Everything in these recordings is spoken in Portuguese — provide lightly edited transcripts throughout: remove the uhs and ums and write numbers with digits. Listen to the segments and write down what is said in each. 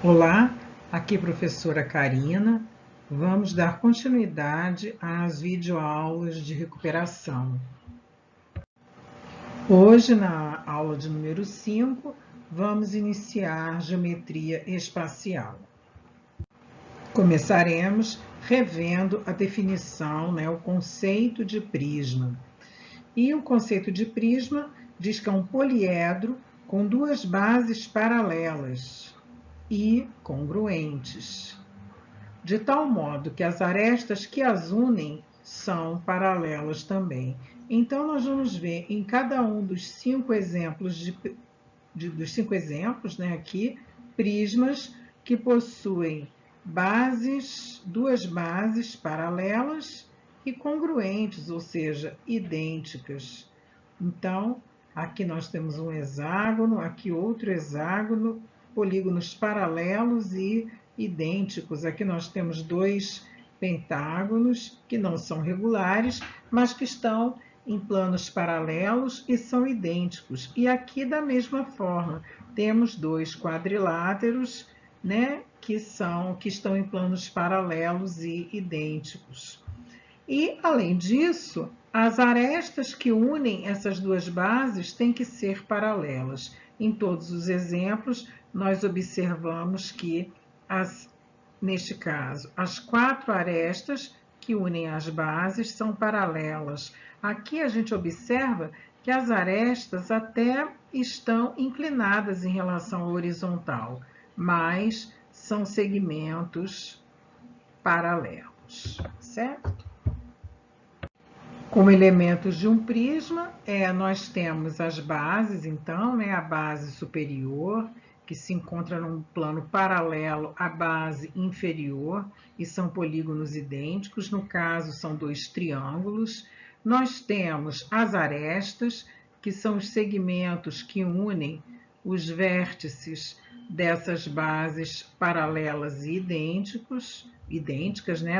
Olá, aqui professora Karina. Vamos dar continuidade às videoaulas de recuperação. Hoje, na aula de número 5, vamos iniciar geometria espacial. Começaremos revendo a definição, o conceito de prisma. E o conceito de prisma diz que é um poliedro com duas bases paralelas e congruentes, de tal modo que as arestas que as unem são paralelas também. Então, nós vamos ver em cada um dos cinco exemplos, aqui, prismas que possuem duas bases paralelas e congruentes, ou seja, idênticas. Então, aqui nós temos um hexágono, aqui outro hexágono, polígonos paralelos e idênticos. Aqui nós temos dois pentágonos que não são regulares, mas que estão em planos paralelos e são idênticos. E aqui, da mesma forma, temos dois quadriláteros, que estão em planos paralelos e idênticos. E, além disso, as arestas que unem essas duas bases têm que ser paralelas. Em todos os exemplos, nós observamos que, neste caso, as quatro arestas que unem as bases são paralelas. Aqui a gente observa que as arestas até estão inclinadas em relação ao horizontal, mas são segmentos paralelos, certo? Como elementos de um prisma, nós temos as bases, então, a base superior, que se encontra num plano paralelo à base inferior, e são polígonos idênticos, no caso, são dois triângulos. Nós temos as arestas, que são os segmentos que unem os vértices dessas bases paralelas e idênticas,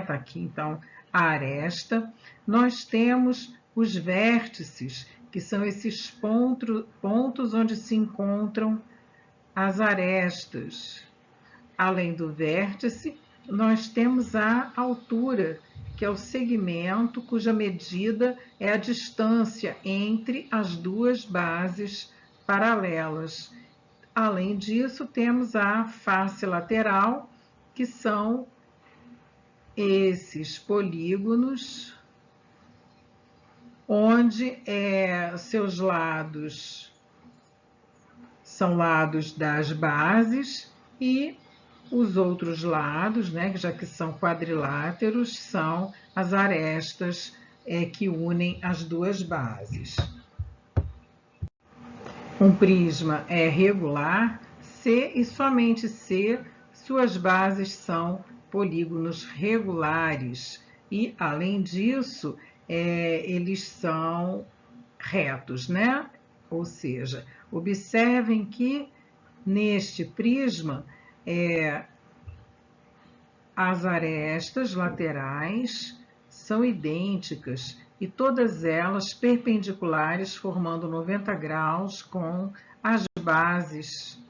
tá aqui, então, a aresta. Nós temos os vértices, que são esses pontos onde se encontram as arestas. Além do vértice, nós temos a altura, que é o segmento cuja medida é a distância entre as duas bases paralelas. Além disso, temos a face lateral, que são esses polígonos, onde seus lados são lados das bases e os outros lados, já que são quadriláteros, são as arestas que unem as duas bases. Um prisma é regular se e somente se suas bases são polígonos regulares e, além disso, eles são retos, Ou seja, observem que neste prisma as arestas laterais são idênticas e todas elas perpendiculares, formando 90 graus com as bases.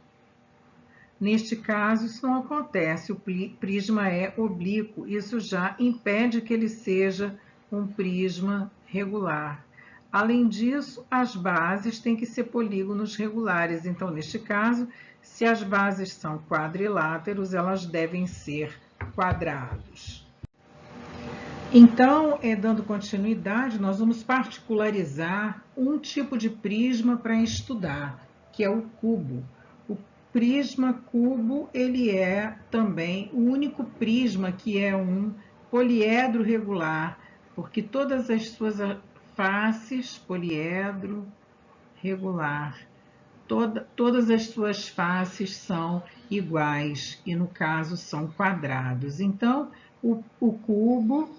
Neste caso, isso não acontece, o prisma é oblíquo, isso já impede que ele seja um prisma regular. Além disso, as bases têm que ser polígonos regulares, então, neste caso, se as bases são quadriláteros, elas devem ser quadrados. Então, dando continuidade, nós vamos particularizar um tipo de prisma para estudar, que é o cubo. O prisma cubo, ele é também o único prisma que é um poliedro regular, porque todas as suas faces, poliedro regular, todas as suas faces são iguais e, no caso, são quadrados. Então, o cubo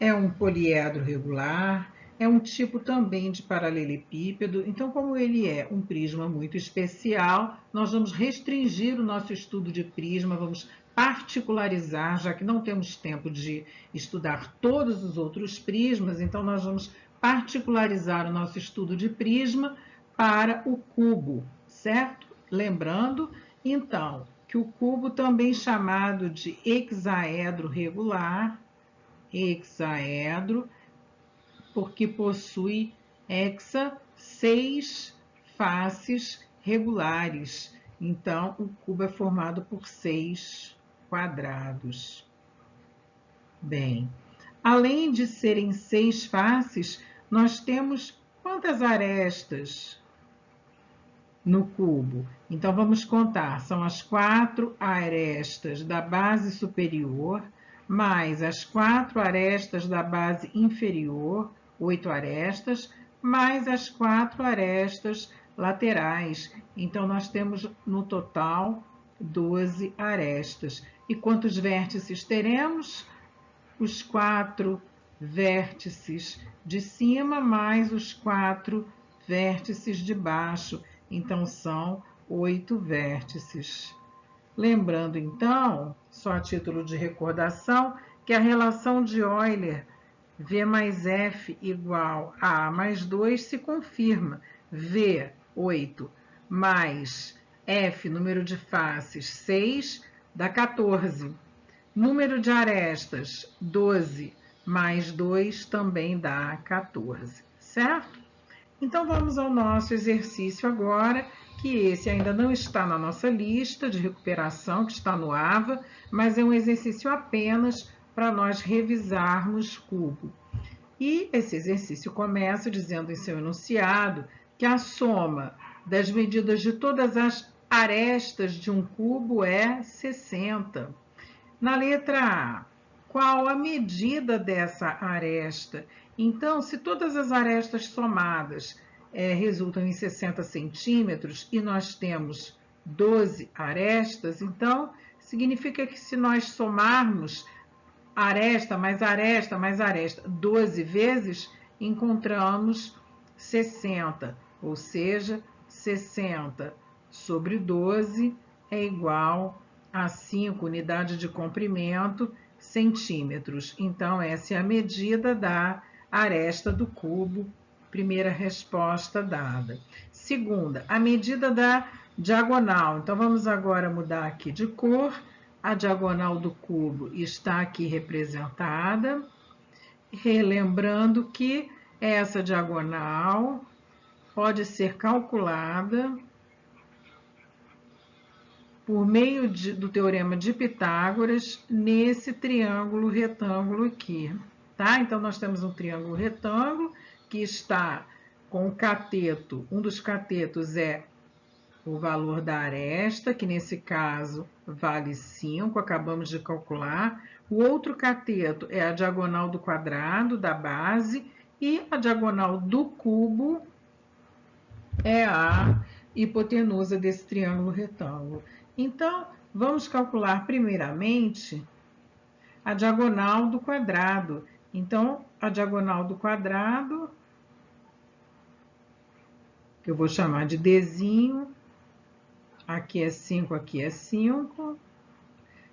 é um poliedro regular, é um tipo também de paralelepípedo. Então, como ele é um prisma muito especial, nós vamos restringir o nosso estudo de prisma, vamos particularizar, já que não temos tempo de estudar todos os outros prismas, então nós vamos particularizar o nosso estudo de prisma para o cubo, certo? Lembrando, então, que o cubo, também chamado de hexaedro regular, hexaedro, porque possui 6 faces regulares. Então, o cubo é formado por 6 quadrados. Bem, além de serem 6 faces, nós temos quantas arestas no cubo? Então, vamos contar. São as 4 arestas da base superior, mais as 4 arestas da base inferior, 8 arestas, mais as 4 arestas laterais. Então, nós temos no total 12 arestas. E quantos vértices teremos? Os 4 vértices de cima mais os 4 vértices de baixo. Então, são 8 vértices. Lembrando, então, só a título de recordação, que a relação de Euler, V mais F igual a A mais 2, se confirma. V, 8, mais F, número de faces, 6, dá 14. Número de arestas, 12, mais 2 também dá 14, certo? Então, vamos ao nosso exercício agora, que esse ainda não está na nossa lista de recuperação, que está no AVA, mas é um exercício apenas para nós revisarmos cubo. E esse exercício começa dizendo em seu enunciado que a soma das medidas de todas as arestas de um cubo é 60. Na letra A, qual a medida dessa aresta? Então, se todas as arestas somadas resultam em 60 centímetros e nós temos 12 arestas, então significa que se nós somarmos aresta mais aresta mais aresta 12 vezes, encontramos 60, ou seja, 60 sobre 12 é igual a 5 unidades de comprimento, centímetros. Então, essa é a medida da aresta do cubo. Primeira resposta dada. Segunda, a medida da diagonal. Então, vamos agora mudar aqui de cor. A diagonal do cubo está aqui representada. Relembrando que essa diagonal pode ser calculada por meio do teorema de Pitágoras nesse triângulo retângulo aqui, tá? Então, nós temos um triângulo retângulo que está com o cateto, um dos catetos é o valor da aresta, que nesse caso vale 5, acabamos de calcular. O outro cateto é a diagonal do quadrado, da base, e a diagonal do cubo é a hipotenusa desse triângulo retângulo. Então, vamos calcular primeiramente a diagonal do quadrado. Então, a diagonal do quadrado, que eu vou chamar de Dzinho, aqui é 5, aqui é 5,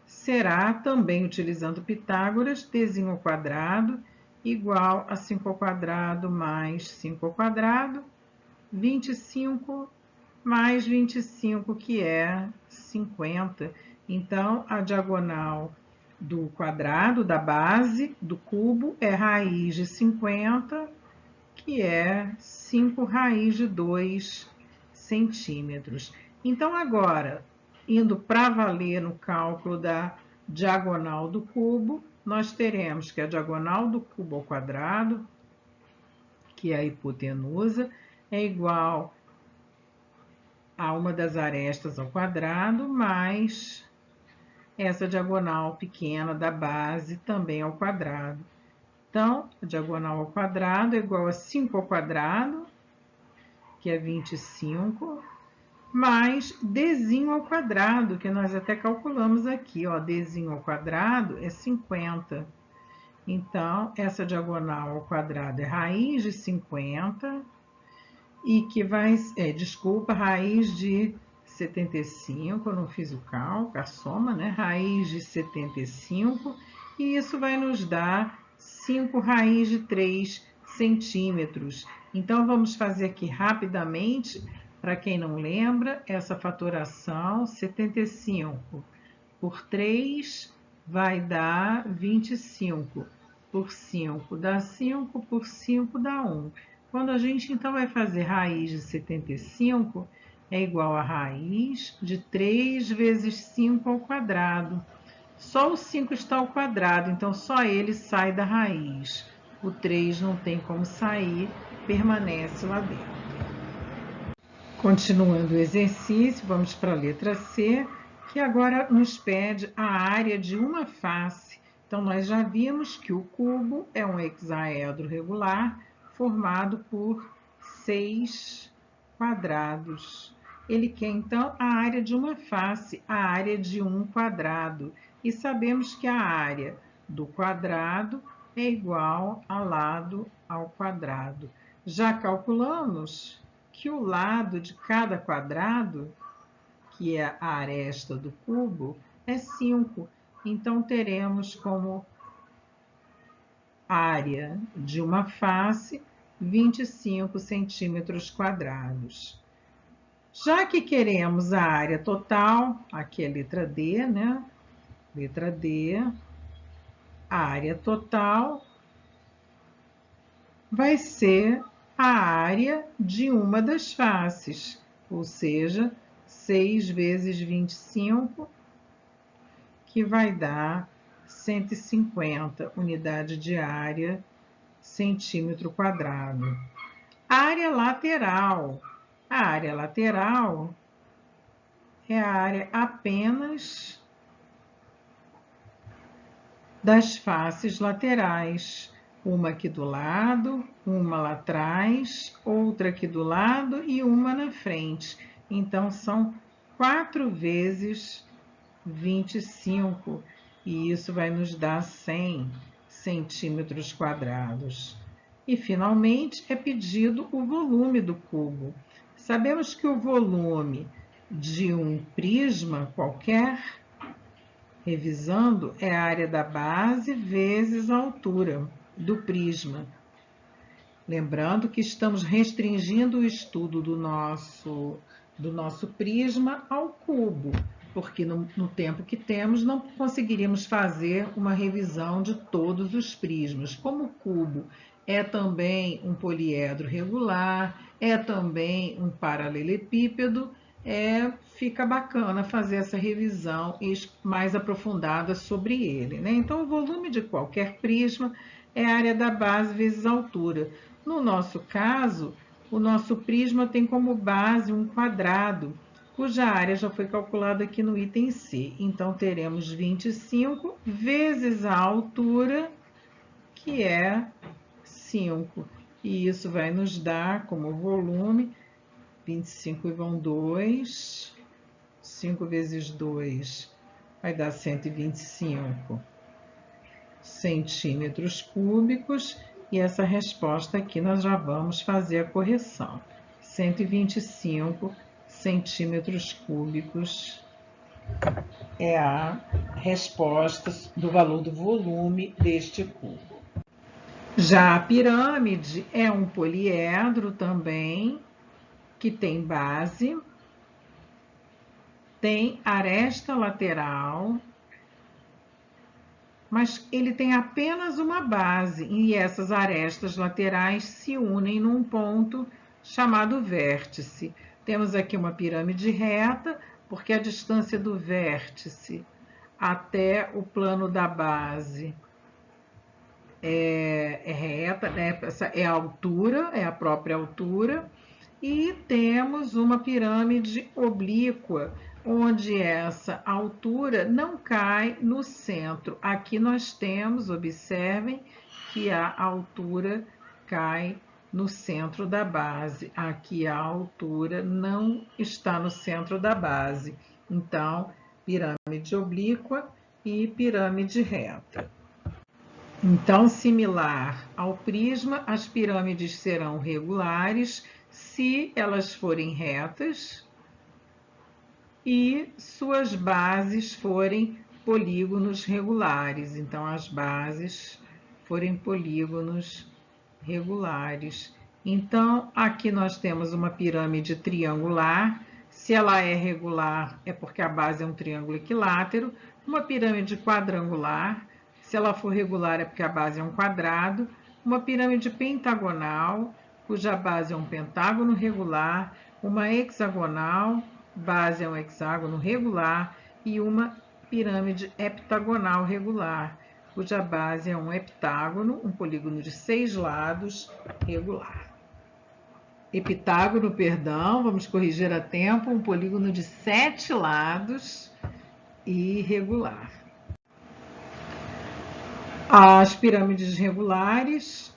será, também utilizando Pitágoras, Dzinho ao quadrado igual a 5 ao quadrado mais 5 ao quadrado, 25 mais 25, que é 50. Então, a diagonal do quadrado, da base, do cubo, é raiz de 50, que é 5 raiz de 2 centímetros. Então, agora, indo para valer no cálculo da diagonal do cubo, nós teremos que a diagonal do cubo ao quadrado, que é a hipotenusa, é igual a uma das arestas ao quadrado, mais essa diagonal pequena da base também ao quadrado. Então, a diagonal ao quadrado é igual a 5 ao quadrado, que é 25, mais Dzinho ao quadrado, que nós até calculamos aqui, ó, Dzinho ao quadrado é 50. Então, essa diagonal ao quadrado é raiz de 50, e que vai, raiz de 75, eu não fiz o cálculo, a soma, né? Raiz de 75, e isso vai nos dar 5 raiz de 3 centímetros. Então, vamos fazer aqui rapidamente, Para quem não lembra, essa fatoração, 75 por 3 vai dar 25. Por 5 dá 5, por 5 dá 1. Quando a gente então vai fazer raiz de 75, é igual a raiz de 3 vezes 5 ao quadrado. Só o 5 está ao quadrado, então só ele sai da raiz. O 3 não tem como sair, permanece lá dentro. Continuando o exercício, vamos para a letra C, que agora nos pede a área de uma face. Então, nós já vimos que o cubo é um hexaedro regular formado por 6 quadrados. Ele quer, então, a área de uma face, a área de um quadrado. E sabemos que a área do quadrado é igual a lado ao quadrado. Já calculamos que o lado de cada quadrado, que é a aresta do cubo, é 5. Então, teremos como área de uma face 25 centímetros quadrados. Já que queremos a área total, aqui é a letra D, né? Letra D, a área total vai ser a área de uma das faces, ou seja, 6 vezes 25, que vai dar 150 unidade de área, centímetro quadrado. Área lateral. A área lateral é a área apenas das faces laterais. Uma aqui do lado, uma lá atrás, outra aqui do lado e uma na frente. Então, são 4 vezes 25, e isso vai nos dar 100 centímetros quadrados. E, finalmente, é pedido o volume do cubo. Sabemos que o volume de um prisma qualquer, revisando, é a área da base vezes a altura do prisma. Lembrando que estamos restringindo o estudo do nosso prisma ao cubo, porque no tempo que temos não conseguiríamos fazer uma revisão de todos os prismas. Como o cubo é também um poliedro regular, é também um paralelepípedo, fica bacana fazer essa revisão mais aprofundada sobre ele, né? Então, o volume de qualquer prisma é a área da base vezes a altura. No nosso caso, o nosso prisma tem como base um quadrado, cuja área já foi calculada aqui no item C. Então, teremos 25 vezes a altura, que é 5. E isso vai nos dar como volume 25 e vão 2. 5 vezes 2 vai dar 125 centímetros cúbicos. E essa resposta aqui nós já vamos fazer a correção. 125 centímetros cúbicos é a resposta do valor do volume deste cubo. Já a pirâmide é um poliedro também, que tem base, tem aresta lateral, mas ele tem apenas uma base, e essas arestas laterais se unem num ponto chamado vértice. Temos aqui uma pirâmide reta, porque a distância do vértice até o plano da base é reta, né? Essa é a altura, é a própria altura. E temos uma pirâmide oblíqua, onde essa altura não cai no centro. Aqui nós temos, observem, que a altura cai no centro da base. Aqui a altura não está no centro da base. Então, pirâmide oblíqua e pirâmide reta. Então, similar ao prisma, as pirâmides serão regulares se elas forem retas e suas bases forem polígonos regulares. Então, as bases forem polígonos regulares. Então, aqui nós temos uma pirâmide triangular. Se ela é regular, é porque a base é um triângulo equilátero. Uma pirâmide quadrangular. Se ela for regular, é porque a base é um quadrado. Uma pirâmide pentagonal, cuja base é um pentágono regular. Uma hexagonal, base é um hexágono regular. E uma pirâmide heptagonal regular, cuja base é um heptágono, um polígono de 6 lados, regular. Heptágono, perdão, vamos corrigir a tempo, um polígono de 7 lados, irregular. As pirâmides regulares,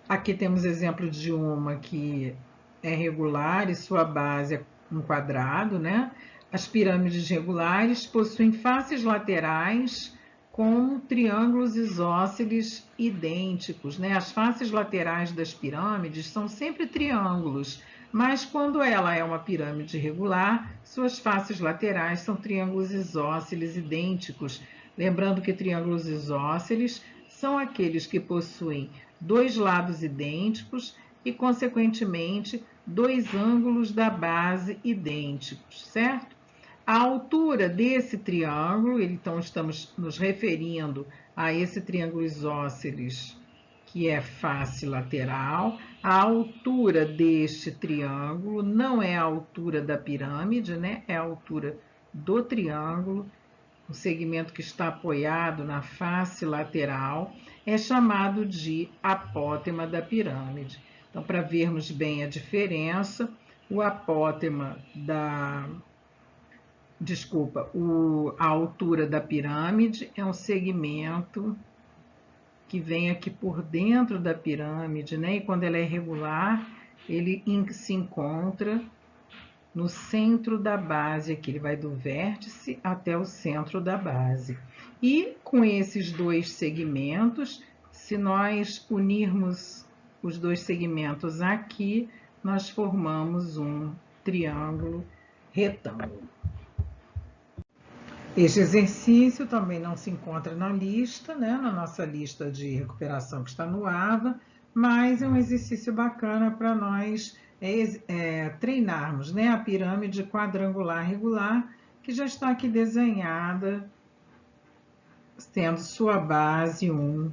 aqui temos exemplo de uma que é regular e sua base é um quadrado, né? As pirâmides regulares possuem faces laterais com triângulos isósceles idênticos, né? As faces laterais das pirâmides são sempre triângulos, mas quando ela é uma pirâmide regular, suas faces laterais são triângulos isósceles idênticos. Lembrando que triângulos isósceles são aqueles que possuem dois lados idênticos e, consequentemente, dois ângulos da base idênticos, certo? A altura desse triângulo, então estamos nos referindo a esse triângulo isósceles, que é face lateral. A altura deste triângulo não é a altura da pirâmide, né? É a altura do triângulo. O segmento que está apoiado na face lateral é chamado de apótema da pirâmide. Então, para vermos bem a diferença, o apótema a altura da pirâmide é um segmento que vem aqui por dentro da pirâmide, né? E quando ela é irregular, ele se encontra no centro da base, aqui ele vai do vértice até o centro da base. E com esses dois segmentos, se nós unirmos os dois segmentos aqui, nós formamos um triângulo retângulo. Este exercício também não se encontra na lista, né, na nossa lista de recuperação que está no AVA, mas é um exercício bacana para nós treinarmos, né, a pirâmide quadrangular regular, que já está aqui desenhada, tendo sua base um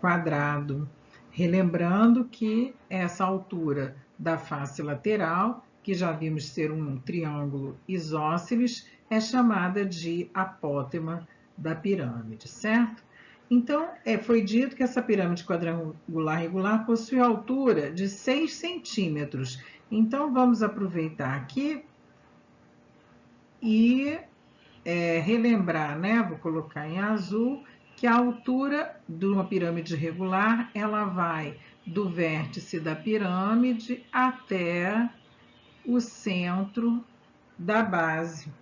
quadrado. Relembrando que essa altura da face lateral, que já vimos ser um triângulo isósceles, é chamada de apótema da pirâmide, certo? Então, foi dito que essa pirâmide quadrangular regular possui altura de 6 centímetros. Então, vamos aproveitar aqui e relembrar, né? Vou colocar em azul, que a altura de uma pirâmide regular, ela vai do vértice da pirâmide até o centro da base.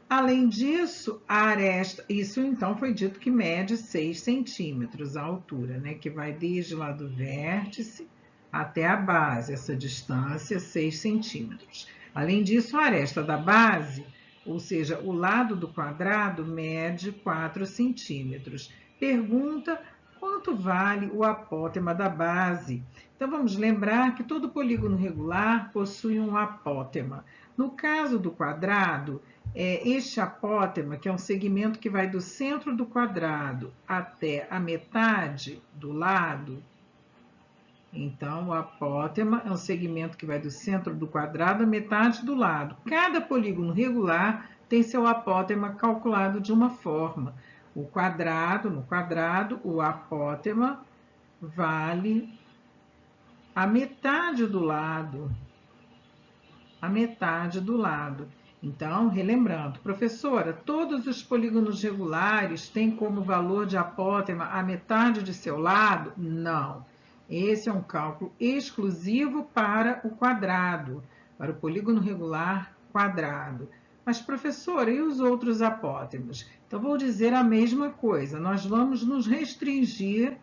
Além disso, a aresta, isso então foi dito que mede 6 centímetros a altura, né? Que vai desde lá do vértice até a base, essa distância 6 centímetros. Além disso, a aresta da base, ou seja, o lado do quadrado, mede 4 centímetros. Pergunta: quanto vale o apótema da base? Então, vamos lembrar que todo polígono regular possui um apótema. No caso do quadrado, este apótema, que é um segmento que vai do centro do quadrado até a metade do lado, então o apótema é um segmento que vai do centro do quadrado à metade do lado. Cada polígono regular tem seu apótema calculado de uma forma. No quadrado, o apótema vale a metade do lado. A metade do lado. Então, relembrando, professora, todos os polígonos regulares têm como valor de apótema a metade de seu lado? Não. Esse é um cálculo exclusivo para o quadrado, para o polígono regular quadrado. Mas, professora, e os outros apótemas? Então, vou dizer a mesma coisa. Nós vamos nos restringir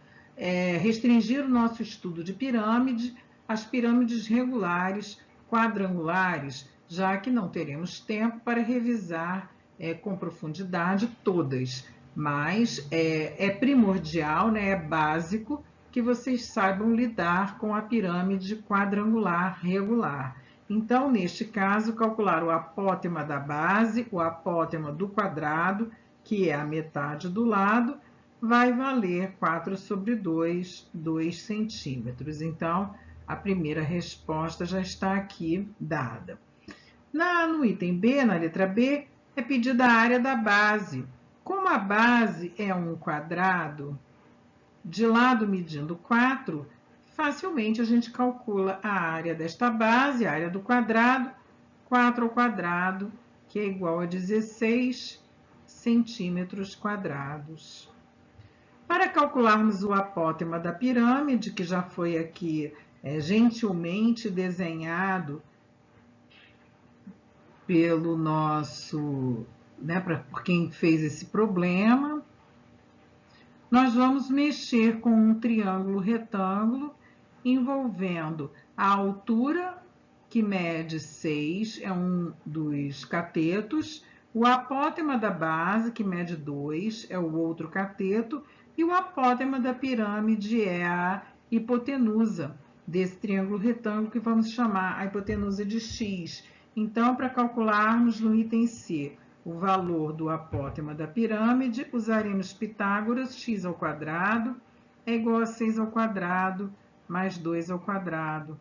o nosso estudo de pirâmide às pirâmides regulares quadrangulares, já que não teremos tempo para revisar com profundidade todas. Mas é primordial, né, é básico que vocês saibam lidar com a pirâmide quadrangular regular. Então, neste caso, calcular o apótema da base, o apótema do quadrado, que é a metade do lado, vai valer 4 sobre 2, 2 centímetros. Então, a primeira resposta já está aqui dada. No item B, na letra B, é pedida a área da base. Como a base é um quadrado, de lado medindo 4, facilmente a gente calcula a área desta base, a área do quadrado, 4 ao quadrado, que é igual a 16 centímetros quadrados. Para calcularmos o apótema da pirâmide, que já foi aqui gentilmente desenhado pelo nosso, por quem fez esse problema, nós vamos mexer com um triângulo retângulo envolvendo a altura, que mede 6, é um dos catetos, o apótema da base, que mede 2, é o outro cateto, e o apótema da pirâmide é a hipotenusa desse triângulo retângulo, que vamos chamar a hipotenusa de x. Então, para calcularmos no item C o valor do apótema da pirâmide, usaremos Pitágoras, x ao quadrado é igual a 6 ao quadrado mais 2 ao quadrado.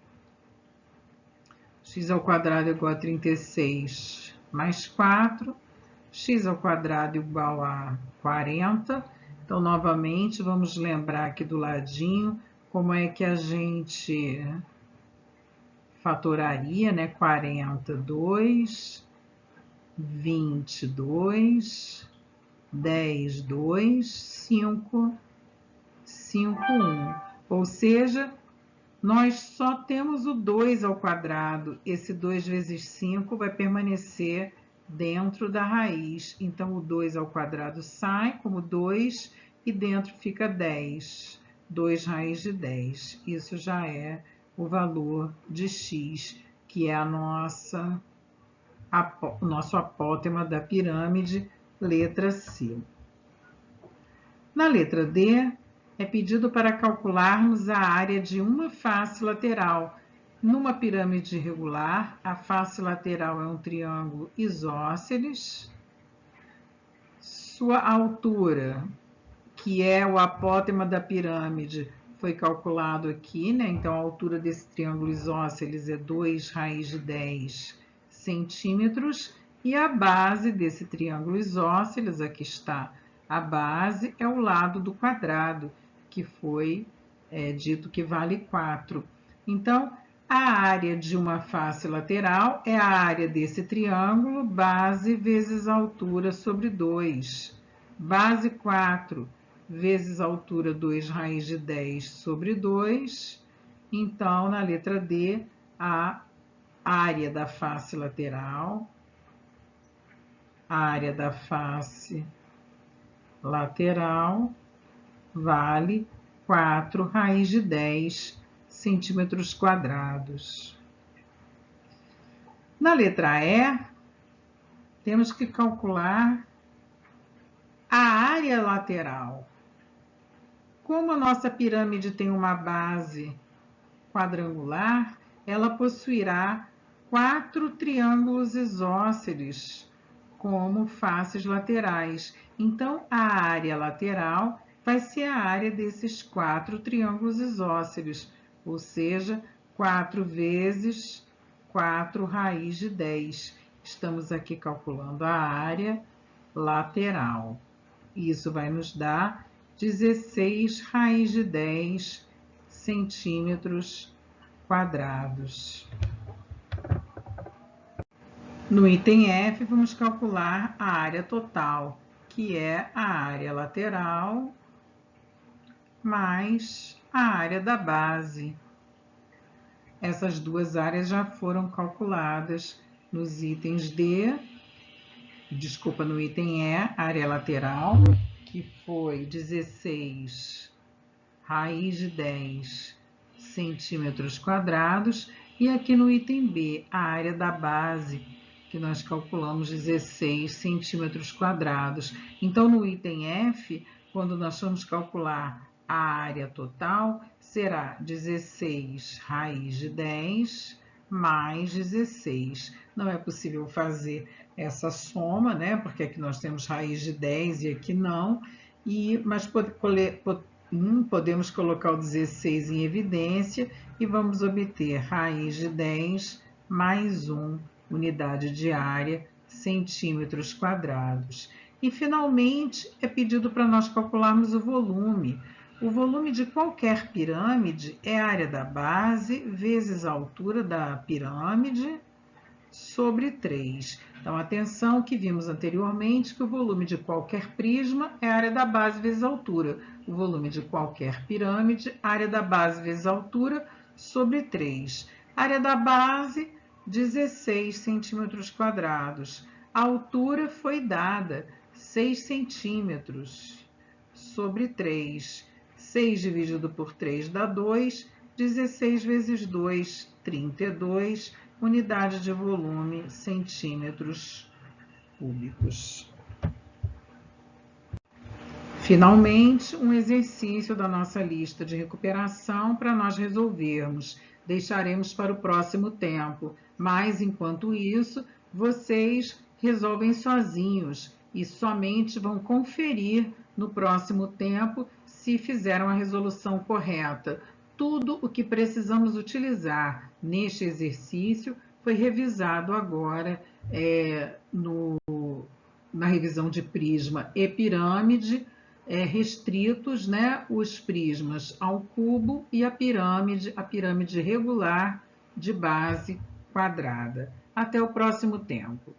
X ao quadrado é igual a 36 mais 4, x ao quadrado igual a 40. Então, novamente, vamos lembrar aqui do ladinho como é que a gente fatoraria, né? 42, 22, 10, 2, 5, 5, 1. Ou seja, nós só temos o 2 ao quadrado. Esse 2 vezes 5 vai permanecer dentro da raiz. Então, o 2 ao quadrado sai como 2 e dentro fica 10. 2 raiz de 10. Isso já é o valor de x, que é o nosso apótema da pirâmide, letra C. Na letra D, é pedido para calcularmos a área de uma face lateral. Numa pirâmide irregular, a face lateral é um triângulo isósceles. Sua altura, que é o apótema da pirâmide, foi calculado aqui, né? Então, a altura desse triângulo isósceles é 2 raiz de 10 centímetros. E a base desse triângulo isósceles, aqui está a base, é o lado do quadrado, que foi dito que vale 4. Então, a área de uma face lateral é a área desse triângulo, base vezes altura sobre 2. Base 4 vezes altura 2 raiz de 10 sobre 2. Então, na letra D, a área da face lateral, vale 4 raiz de 10 centímetros quadrados. Na letra E, temos que calcular a área lateral. Como a nossa pirâmide tem uma base quadrangular, ela possuirá 4 triângulos isósceles como faces laterais. Então, a área lateral vai ser a área desses 4 triângulos isósceles, ou seja, 4 vezes 4 raiz de 10. Estamos aqui calculando a área lateral. Isso vai nos dar 16 raiz de 10 centímetros quadrados. No item F, vamos calcular a área total, que é a área lateral mais a área da base. Essas duas áreas já foram calculadas nos itens no item E, área lateral, que foi 16 raiz de 10 centímetros quadrados, e aqui no item B, a área da base, que nós calculamos 16 centímetros quadrados. Então, no item F, quando nós vamos calcular a área total será 16 raiz de 10 mais 16. Não é possível fazer essa soma, né? Porque aqui nós temos raiz de 10 e aqui não. Mas podemos colocar o 16 em evidência e vamos obter raiz de 10 mais 1 unidade de área, centímetros quadrados. E, finalmente, é pedido para nós calcularmos o volume. O volume de qualquer pirâmide é a área da base vezes a altura da pirâmide sobre 3. Então, atenção que vimos anteriormente que o volume de qualquer prisma é a área da base vezes a altura. O volume de qualquer pirâmide, área da base vezes a altura sobre 3. Área da base, 16 centímetros quadrados. A altura foi dada, 6 centímetros sobre 3. 6 dividido por 3 dá 2. 16 vezes 2, 32. Unidade de volume, centímetros cúbicos. Finalmente, um exercício da nossa lista de recuperação para nós resolvermos. Deixaremos para o próximo tempo, mas enquanto isso, vocês resolvem sozinhos e somente vão conferir no próximo tempo se fizeram a resolução correta. Tudo o que precisamos utilizar neste exercício foi revisado agora na revisão de prisma e pirâmide, restritos, né, os prismas ao cubo e a pirâmide regular de base quadrada. Até o próximo tempo.